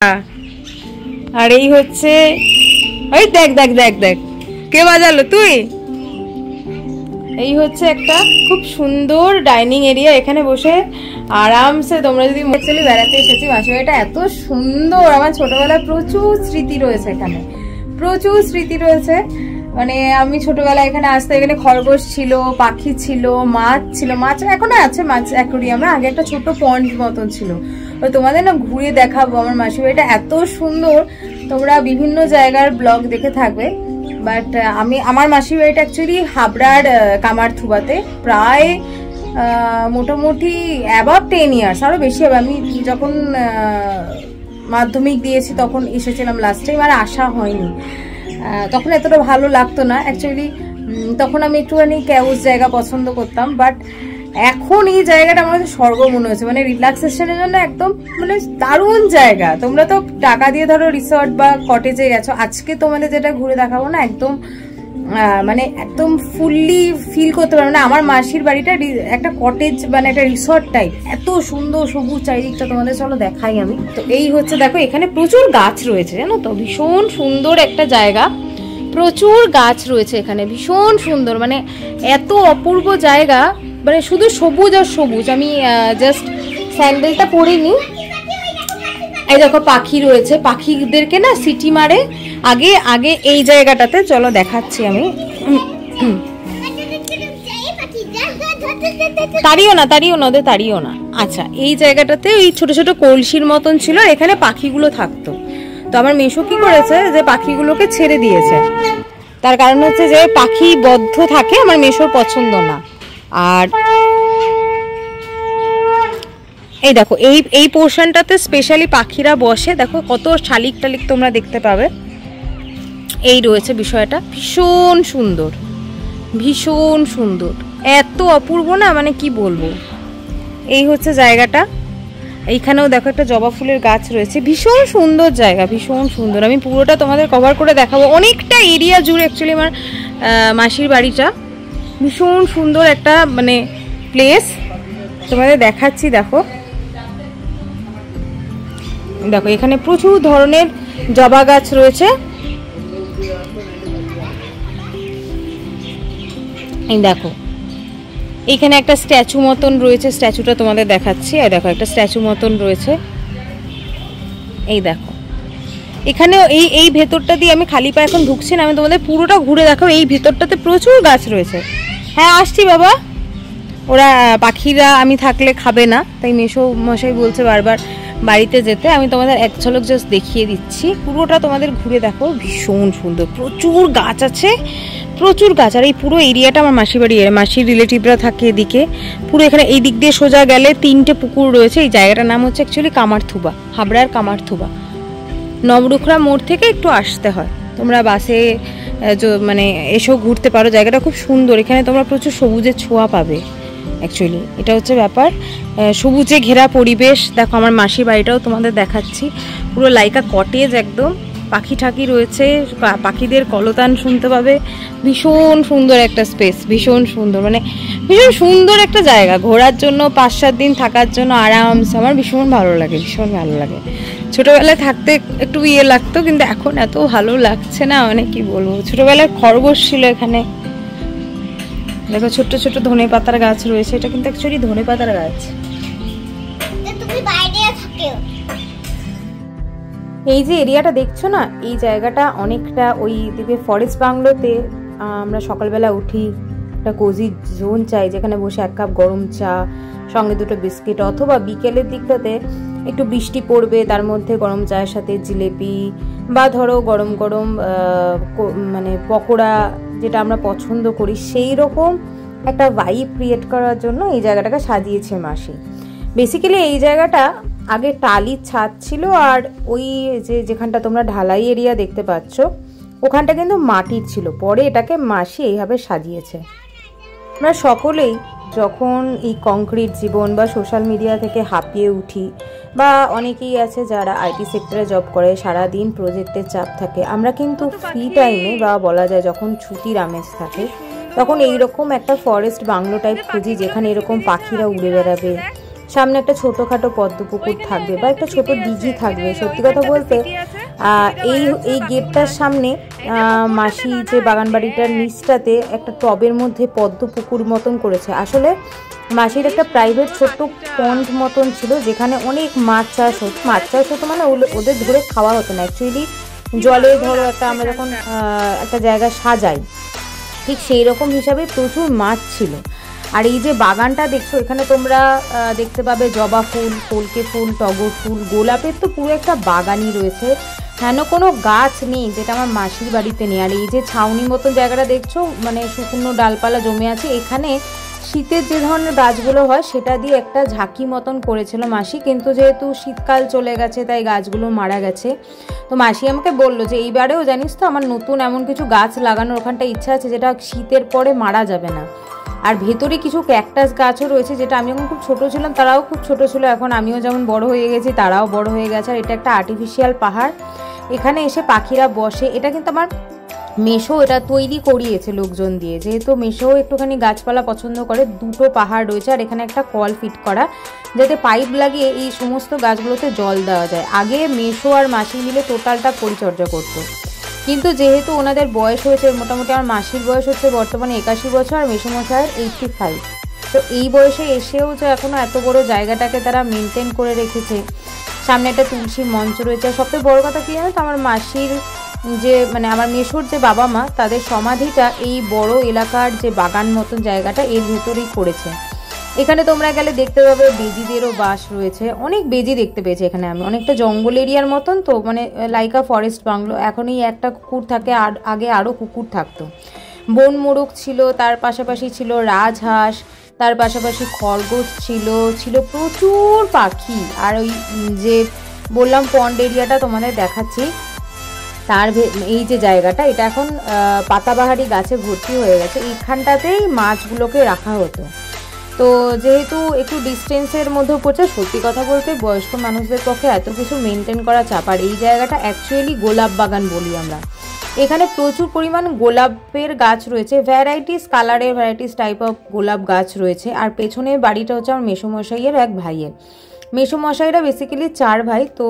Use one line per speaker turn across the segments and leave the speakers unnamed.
কথা। আর এই হচ্ছে, ওই দেখ দেখ দেখ দেখ কে বাজালো, তুই? এই হচ্ছে একটা খুব সুন্দর ডাইনিং এরিয়া, এখানে বসে আরামসে তোমরা যদি অ্যাকচুয়ালি বেড়াতে এসেছি মাসির বাড়িটা এত সুন্দর। আমার ছোটবেলায় প্রচুর স্মৃতি রয়েছে এখানে, প্রচুর স্মৃতি রয়েছে। মানে আমি ছোটবেলায় এখানে আসতে, এখানে খরগোশ ছিল, পাখি ছিল, মাছ ছিল, মাছ এখনো আছে, মাছ অ্যাকোয়ারিয়ামে। আগে একটা ছোট পন্ড মতন ছিল, তোমাদের না ঘুরে দেখাবো। আমার মাসির বাড়িটা এত সুন্দর, তোমরা বিভিন্ন জায়গার ব্লগ দেখে থাকবে। বাট আমার মাসির বাড়িটা অ্যাকচুয়ালি হাবড়ার কামারথুবাতে, প্রায় মোটামুটি অ্যাবাভ 10 ইয়ার্স, আরো বেশি হবে। আমি যখন মাধ্যমিক দিয়েছি তখন এসেছিলাম লাস্ট টাইম, আর আসা হয়নি। তখন এতটা ভালো লাগতো না অ্যাকচুয়ালি, তখন আমি একটুখানি ক্যাউস জায়গা পছন্দ করতাম। বাট এখন এই জায়গাটা আমার স্বর্গ মনে হচ্ছে, মানে রিল্যাক্সেশনের জন্য একদম মানে দারুণ জায়গা। তোমরা তো টাকা দিয়ে ধরো রিসর্ট বা কটেজে গেছো, আজকে তোমাদের যেটা ঘুরে দেখাবো না একদম মানে একদম ফুললি ফিল করতে পারবে না। আমার মাসির বাড়িটা একটা কটেজ মানে একটা রিসর্ট টাইপ, এত সুন্দর সবুজ চারিদিকটা, তোমাদের চলো দেখাই আমি। তো এই হচ্ছে দেখো, এখানে প্রচুর গাছ রয়েছে জানো তো, ভীষণ সুন্দর একটা জায়গা, প্রচুর গাছ রয়েছে এখানে, ভীষণ সুন্দর, মানে এত অপূর্ব জায়গা, মানে শুধু সবুজ আর সবুজ। আমি জাস্ট স্যান্ডেলটা পরিনি। এই দেখো পাখি রয়েছে, পাখিদেরকে না সিটি মারে আগে আগে এই জায়গাটাতে, চলো দেখাচ্ছি আমি। তাড়িও না, তাড়িও না, ওদের তাড়িও না। আচ্ছা, এই জায়গাটাতে ওই ছোট ছোট কলসির মতন ছিল, এখানে পাখিগুলো থাকতো। তো আমার মেশো কি করেছে, যে পাখিগুলোকে ছেড়ে দিয়েছে। তার কারণ হচ্ছে যে পাখি বদ্ধ থাকে, আমার মেশোর পছন্দ না। আর এই দেখো এই পোর্শনটাতে স্পেশালি পাখিরা বসে, দেখো কত শালিক টালিক তোমরা দেখতে পাবে। এই রয়েছে বিষয়টা, ভীষণ সুন্দর, ভীষণ সুন্দর, এত অপূর্ব না, মানে কি বলবো। এই হচ্ছে জায়গাটা, এইখানেও দেখো একটা জবা ফুলের গাছ রয়েছে, ভীষণ সুন্দর জায়গা, ভীষণ সুন্দর। আমি পুরোটা তোমাদের কভার করে দেখাবো, অনেকটা এরিয়া জুড়ে অ্যাকচুয়ালি আমার মাসির বাড়িটা, ভীষণ সুন্দর একটা মানে প্লেস, তোমাদের দেখাচ্ছি। দেখো দেখো এখানে প্রচুর ধরনের জবা গাছ রয়েছে। এই দেখো এখানে একটা স্ট্যাচু মতন রয়েছে, স্ট্যাচুটা তোমাদের দেখাচ্ছি। আর দেখো একটা স্ট্যাচু মতন রয়েছে, এই দেখো এখানে এই ভেতরটা দিয়ে আমি খালি পায়ে এখন ঢুকছি না, আমি তোমাদের পুরোটা ঘুরে দেখাবো। এই ভেতরটাতে প্রচুর গাছ রয়েছে। হ্যাঁ আসছি বাবা, ওরা পাখিরা আমি থাকলে খাবে না, তাই মেশো মশাই বলছে বারবার বাড়িতে যেতে। আমি তোমাদের এক ঝলক জাস্ট দেখিয়ে দিচ্ছি, পুরোটা তোমাদের ঘুরে দেখো, ভীষণ সুন্দর, প্রচুর গাছ আছে, প্রচুর গাছ। আর এই পুরো এরিয়াটা আমার মাসির বাড়ি, মাসির রিলেটিভরা থাকে এদিকে। পুরো এখানে এই দিক দিয়ে সোজা গেলে 3টে পুকুর রয়েছে। এই জায়গাটার নাম হচ্ছে অ্যাকচুয়ালি কামারথুবা, হাবড়ার কামারথুবা। নবরুখরা মোড় থেকে একটু আসতে হয়, তোমরা বাসে মানে এসেও ঘুরতে পারো। জায়গাটা খুব সুন্দর, এখানে তোমরা প্রচুর সবুজের ছোঁয়া পাবে। অ্যাকচুয়ালি এটা হচ্ছে ব্যাপার, সবুজে ঘেরা পরিবেশ। দেখো আমার মাসির বাড়িটাও তোমাদের দেখাচ্ছি, পুরো লাইকা কটেজ একদম, পাখি ঠাকি রয়েছে, পাখিদের কলতান শুনতে পাবে। ভীষণ সুন্দর একটা স্পেস, ভীষণ সুন্দর, মানে ভীষণ সুন্দর একটা জায়গা ঘোরার জন্য, 5-7 দিন থাকার জন্য আরামসে। আমার ভীষণ ভালো লাগে, ভীষণ ভালো লাগে। ছোটোবেলায় থাকতে একটু ইয়ে লাগতো, কিন্তু এখন এত ভালো লাগছে না, মানে কি বলবো। ছোটোবেলায় খরগোশ ছিল এখানে, দেখো ছোট্ট ছোট্ট ধনে পাতার গাছ রয়েছে, এটা কিন্তু অ্যাকচুয়ালি ধনে পাতার গাছ। এই যে এরিয়াটা দেখছো না, এই জায়গাটা অনেকটা ওই দিকে ফরেস্ট বাংলোতে আমরা সকালবেলা উঠি, একটা কোজি জোন চাই যেখানে বসে 1 কাপ গরম চা, সঙ্গে 2টো বিস্কিট, অথবা বিকেলের দিকটাতে একটু বৃষ্টি পড়বে, তার মধ্যে গরম চায়ের সাথে জিলেপি বা ধরো গরম গরম মানে পকোড়া, যেটা আমরা পছন্দ করি, সেই রকম একটা ভাইব ক্রিয়েট করার জন্য এই জায়গাটাকে সাজিয়েছে মাসি। বেসিক্যালি এই জায়গাটা আগে টালির ছাদ ছিল, আর ওই যেখানটা তোমরা ঢালাই এরিয়া দেখতে পাচ্ছ ওখানটা কিন্তু মাটির ছিল, পরে এটাকে মাসি এইভাবে সাজিয়েছে। আমরা সকলেই যখন এই কংক্রিট জীবন বা সোশ্যাল মিডিয়া থেকে হাঁপিয়ে উঠি, বা অনেকেই আছে যারা আইটি সেক্টরে জব করে, সারাদিন প্রজেক্টের চাপ থাকে, আমরা কিন্তু ফ্রি টাইমে বা বলা যায় যখন ছুটির আমেজ থাকে, তখন এইরকম একটা ফরেস্ট বাংলো টাইপ খুঁজি যেখানে এরকম পাখিরা উড়ে বেড়াবে,
সামনে একটা ছোটোখাটো পদ্ম পুকুর থাকবে বা একটা ছোট দিঘি থাকবে। সত্যি কথা বলতে এই গেটটার সামনে মাসি যে বাগান বাড়িটার নিচটাতে একটা টবের মধ্যে পদ্ম পুকুর মতন করেছে। আসলে মাসির একটা প্রাইভেট ছোট্ট পন্ড মতন ছিল যেখানে অনেক মাছ চাষ হতো। মাছ চাষ হতো মানে ওদের ধরে খাওয়া হতো না, অ্যাকচুয়ালি জলে ধরো আমরা যখন একটা জায়গা সাজাই ঠিক সেই রকম হিসাবে প্রচুর মাছ ছিল। আর এই যে বাগানটা দেখছো এখানে তোমরা দেখতে পাবে জবা ফুল, কলকে ফুল, টগর ফুল, গোলাপের তো পুরো একটা বাগানই রয়েছে। হেন কোনো গাছ নেই যেটা আমার মাসির বাড়িতে নেই। আর এই যে ছাউনি মতন জায়গাটা দেখছো মানে শুকনো ডালপালা জমে আছে, এখানে শীতের যে ধরনের গাছগুলো হয় সেটা দিয়ে একটা ঝাঁকি মতন করেছিল মাসি, কিন্তু যেহেতু শীতকাল চলে গেছে তাই গাছগুলো মারা গেছে। তো মাসি আমাকে বললো যে এইবারেও জানিস তো আমার নতুন এমন কিছু গাছ লাগানোর ওখানটা ইচ্ছা আছে যেটা শীতের পরে মারা যাবে না। আর ভেতরে কিছু ক্যাকটাস গাছও রয়েছে যেটা আমি যখন খুব ছোটো ছিলাম তারাও খুব ছোটো ছিল, এখন আমিও যেমন বড় হয়ে গেছি তারাও বড় হয়ে গেছে। আর এটা একটা আর্টিফিশিয়াল পাহাড়, এখানে এসে পাখিরা বসে। এটা কিন্তু আমার মেশো এটা তৈরি করিয়েছে লোকজন দিয়ে, যেহেতু মেশোও একটুখানি গাছপালা পছন্দ করে। দুটো পাহাড় রয়েছে আর এখানে একটা কল ফিট করা যাতে পাইপ লাগিয়ে এই সমস্ত গাছগুলোতে জল দেওয়া যায়। আগে মেশো আর মাসি মিলে টোটালটা পরিচর্যা করতো, কিন্তু যেহেতু ওনাদের বয়স হয়েছে, মোটামুটি আমার মাসির বয়স হচ্ছে বর্তমানে 81 বছর আর মেসোমশাইয়ের 85, তো এই বয়সে এসেও যে এখনও এত বড় জায়গাটাকে তারা মেনটেন করে রেখেছে। সামনে একটা তুলসী মঞ্চ রয়েছে। আর সবথেকে বড় কথা কি জানো তো, আমার মাসির যে মানে আমার মেশোর যে বাবা মা তাদের সমাধিটা এই বড় এলাকার যে বাগান মতন জায়গাটা এর ভেতরেই করেছে। এখানে তোমরা গেলে দেখতে পাবে বেজিদেরও বাস রয়েছে, অনেক বেজি দেখতে পেয়েছি এখানে আমি। অনেকটা জঙ্গল এরিয়ার মতন তো, মানে লাইকা ফরেস্ট বাংলো। এখনই একটা কুকুর থাকে, আর আগে আরও কুকুর থাকতো। বন মোরগ ছিল, তার পাশাপাশি ছিল রাজহাঁস, তার পাশাপাশি খরগোশ ছিল প্রচুর পাখি। আর ওই যে বললাম পন্ড এরিয়াটা তোমাদের দেখাচ্ছি, তার এই যে জায়গাটা এটা এখন পাতাবাহারি গাছে ভর্তি হয়ে গেছে। এইখানটাতেই মাছগুলোকে রাখা হতো। তো যেহেতু একটু ডিস্টেন্সের মধ্যে পড়ছে, সত্যি কথা বলতে বয়স্ক মানুষদের পক্ষে এত কিছু মেনটেন করা চাপ। আর এই জায়গাটা অ্যাকচুয়ালি গোলাপ বাগান বলি আমরা। এখানে প্রচুর পরিমাণ গোলাপের গাছ রয়েছে, ভ্যারাইটিস কালারের, ভ্যারাইটিস টাইপ অফ গোলাপ গাছ রয়েছে। আর পেছনে বাড়িটা হচ্ছে আমার মেসোমশাইয়ের এক ভাইয়ের। মেসোমশাইরা বেসিক্যালি 4 ভাই, তো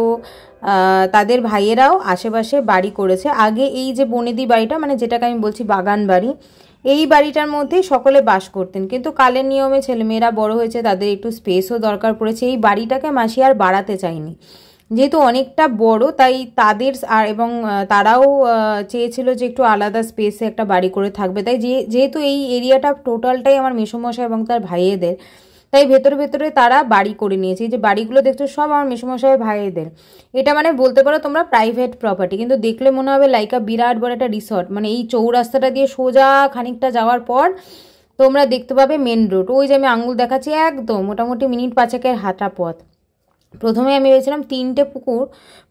তাদের ভাইয়েরাও আশেপাশে বাড়ি করেছে। আগে এই যে বনেদি বাড়িটা, মানে যেটাকে আমি বলছি বাগান বাড়ি, এই বাড়িটার মধ্যেই সকলে বাস করতেন। কিন্তু কালের নিয়মে ছেলেমেয়েরা বড় হয়েছে, তাদের একটু স্পেসও দরকার পড়েছে। এই বাড়িটাকে মাসি আর বাড়াতে চায়নি, যেহেতু অনেকটা বড়, তাই তাদের আর এবং তারাও চেয়েছিল যে একটু আলাদা স্পেসে একটা বাড়ি করে থাকবে। তাই যেহেতু এই এরিয়াটা টোটালটাই আমার মেসোমশাই এবং তার ভাইয়েদের, তাই ভেতরে ভেতরে তারা বাড়ি করে নিয়েছে। এই যে বাড়িগুলো দেখছো সব আমার মেসোমশাই ভাইয়েদের। এটা মানে বলতে পারো তোমরা প্রাইভেট প্রপার্টি, কিন্তু দেখলে মনে হবে লাইকা বিরাট বড় একটা রিসর্ট। মানে এই চৌরাস্তাটা দিয়ে সোজা খানিকটা যাওয়ার পর তোমরা দেখতে পাবে মেন রোড। ওই যে আমি আঙুল দেখাচ্ছি একদম মোটামুটি মিনিট 5 হাঁটা পথ। প্রথমে আমি ভেবেছিলাম 3টে পুকুর,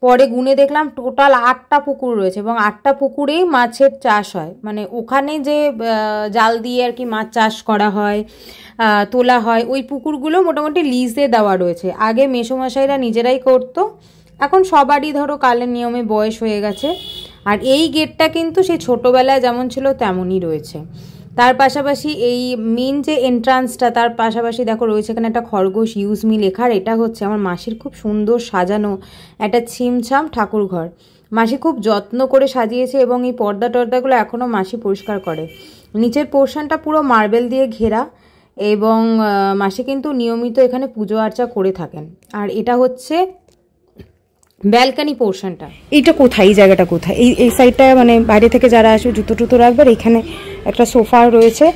পরে গুনে দেখলাম টোটাল 8টা পুকুর রয়েছে এবং 8টা পুকুরেই মাছের চাষ হয়। মানে ওখানে যে জাল দিয়ে আর কি মাছ চাষ করা হয়, তোলা হয়, ওই পুকুরগুলো মোটামুটি লিজে দেওয়া রয়েছে। আগে মেসোমশাইরা নিজেরাই করতো, এখন সবারই ধরো কালের নিয়মে বয়স হয়ে গেছে। আর এই গেটটা কিন্তু সেই ছোটোবেলায় যেমন ছিল তেমনই রয়েছে। তার পাশাপাশি এই মেন যে এন্ট্রান্সটা, তার পাশাপাশি দেখো রয়েছে এখানে একটা খরগোশ ইউজ মি লেখার। এটা হচ্ছে আমার মাসির খুব সুন্দর সাজানো একটা ছিমছাম ঠাকুর ঘর। মাসি খুব যত্ন করে সাজিয়েছে এবং এই পর্দা টর্দাগুলো এখনও মাসি পরিষ্কার করে। নিচের পোর্শনটা পুরো মার্বেল দিয়ে ঘেরা এবং মাসি কিন্তু নিয়মিত এখানে পুজো আর্চা করে থাকেন। আর এটা হচ্ছে ব্যালকানি পোর্শনটা। এইটা কোথায়, এই জায়গাটা কোথায়, এই সাইডটা মানে বাইরে থেকে যারা আসবে জুতো টুতো রাখবে। এখানে একটা সোফা রয়েছে,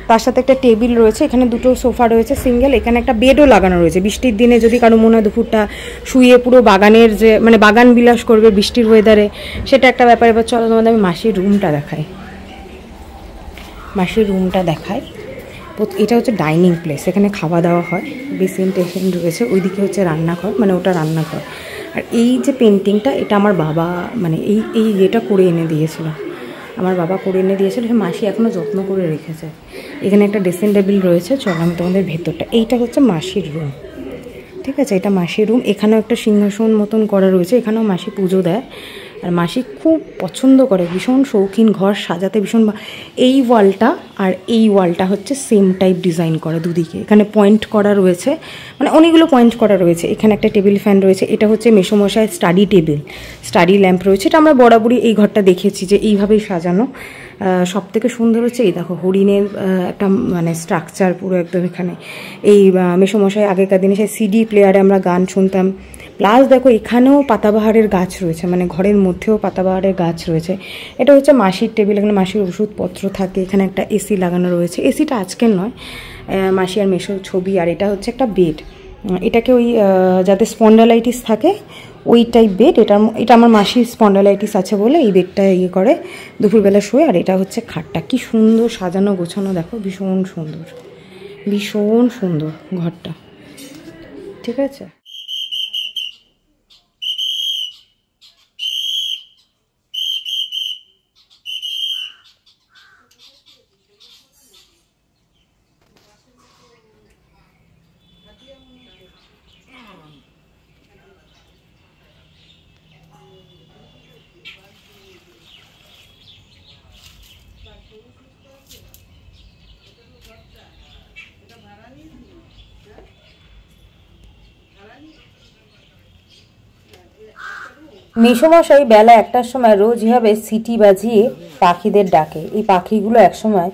তার সাথে একটা টেবিল রয়েছে, এখানে 2টো সোফা রয়েছে সিঙ্গেল। এখানে একটা বেডও লাগানো রয়েছে, বৃষ্টির দিনে যদি কারো মনে হয় দুপুরটা শুয়ে পুরো বাগানের যে মানে বাগান বিলাস করবে বৃষ্টির ওয়েদারে, সেটা একটা ব্যাপার। এবার চলো তোমাদের আমি মাসির রুমটা দেখাই। মাসির রুমটা দেখাই। এটা হচ্ছে ডাইনিং প্লেস, এখানে খাওয়া দাওয়া হয়, বেসিন টেসিন রয়েছে। ওইদিকে হচ্ছে রান্নাঘর, মানে ওটা রান্নাঘর। আর এই যে পেন্টিংটা, এটা আমার বাবা মানে এই ইয়েটা করে এনে দিয়েছিল, আমার বাবা করে এনে দিয়েছিল, মাসি এখনও যত্ন করে রেখেছে। এখানে একটা ড্রেসিং টেবিল রয়েছে। চলো আমি তোমাদের ভেতরটা, এইটা হচ্ছে মাসির রুম, ঠিক আছে, এটা মাসির রুম। এখানেও একটা সিংহাসন মতন করা রয়েছে, এখানেও মাসি পুজো দেয়। আর মাসি খুব পছন্দ করে, ভীষণ শৌখিন, ঘর সাজাতে ভীষণ। এই ওয়ালটা আর এই ওয়ালটা হচ্ছে সেম টাইপ ডিজাইন করা দুদিকে, এখানে পয়েন্ট করা রয়েছে, মানে অনেকগুলো পয়েন্ট করা রয়েছে। এখানে একটা টেবিল ফ্যান রয়েছে, এটা হচ্ছে মেসোমশাইয়ের স্টাডি টেবিল, স্টাডি ল্যাম্প রয়েছে। এটা আমরা বরাবরই এই ঘরটা দেখেছি যে এইভাবেই সাজানো। সব থেকে সুন্দর হচ্ছে এই দেখো হরিণের একটা মানে স্ট্রাকচার পুরো একদম এখানে। এই মেসোমশাই আগেকার দিনে সেই সিডি প্লেয়ারে আমরা গান শুনতাম। প্লাস দেখো এখানেও পাতাবাহারের গাছ রয়েছে, মানে ঘরের মধ্যেও পাতাবাহারের গাছ রয়েছে। এটা হচ্ছে মাসির টেবিল, এখানে মাসির ওষুধপত্র থাকে। এখানে একটা এসি লাগানো রয়েছে, এসিটা আজকের নয়, মাসি আর মেসোর ছবি। আর এটা হচ্ছে একটা বেড, এটাকে ওই যাতে স্পন্ডালাইটিস থাকে ওই টাইপ বেড। এটা আমার মাসির স্পন্ডালাইটিস আছে বলে এই বেডটা ইয়ে করে, দুপুরবেলা শোয়। আর এটা হচ্ছে খাটটা, কি সুন্দর সাজানো গোছানো দেখো, ভীষণ সুন্দর, ভীষণ সুন্দর ঘরটা। ঠিক আছে, মেসোমশাই বেলা 1টার সময় রোজ এভাবে সিটি বাজিয়ে পাখিদের ডাকে। এই পাখিগুলো একসময়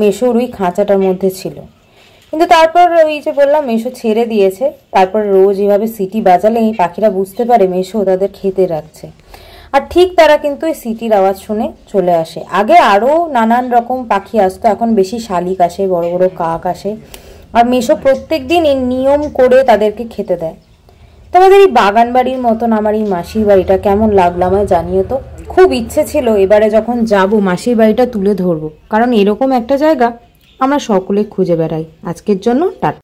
মেসোর ওই খাঁচাটার মধ্যে ছিল, কিন্তু তারপর ওই যে বললাম মেসো ছেড়ে দিয়েছে। তারপর রোজ এভাবে সিটি বাজালে এই পাখিরা বুঝতে পারে মেসো তাদের খেতে রাখছে। আর ঠিক তারা কিন্তু এই সিটির আওয়াজ শুনে চলে আসে। আগে আরও নানান রকম পাখি আসতো, এখন বেশি শালিক আসে, বড় বড় কাক আসে। আর মেসো প্রত্যেক দিন এই নিয়ম করে তাদেরকে খেতে দেয়। তোমাদের এই বাগান বাড়ির মতন আমার এই মাসির বাড়িটা কেমন লাগলো আমায় জানিও তো। খুব ইচ্ছে ছিল এবারে যখন যাব মাসির বাড়িটা তুলে ধরবো, কারণ এরকম একটা জায়গা আমরা সকলে খুঁজে বেড়াই। আজকের জন্য টাটা।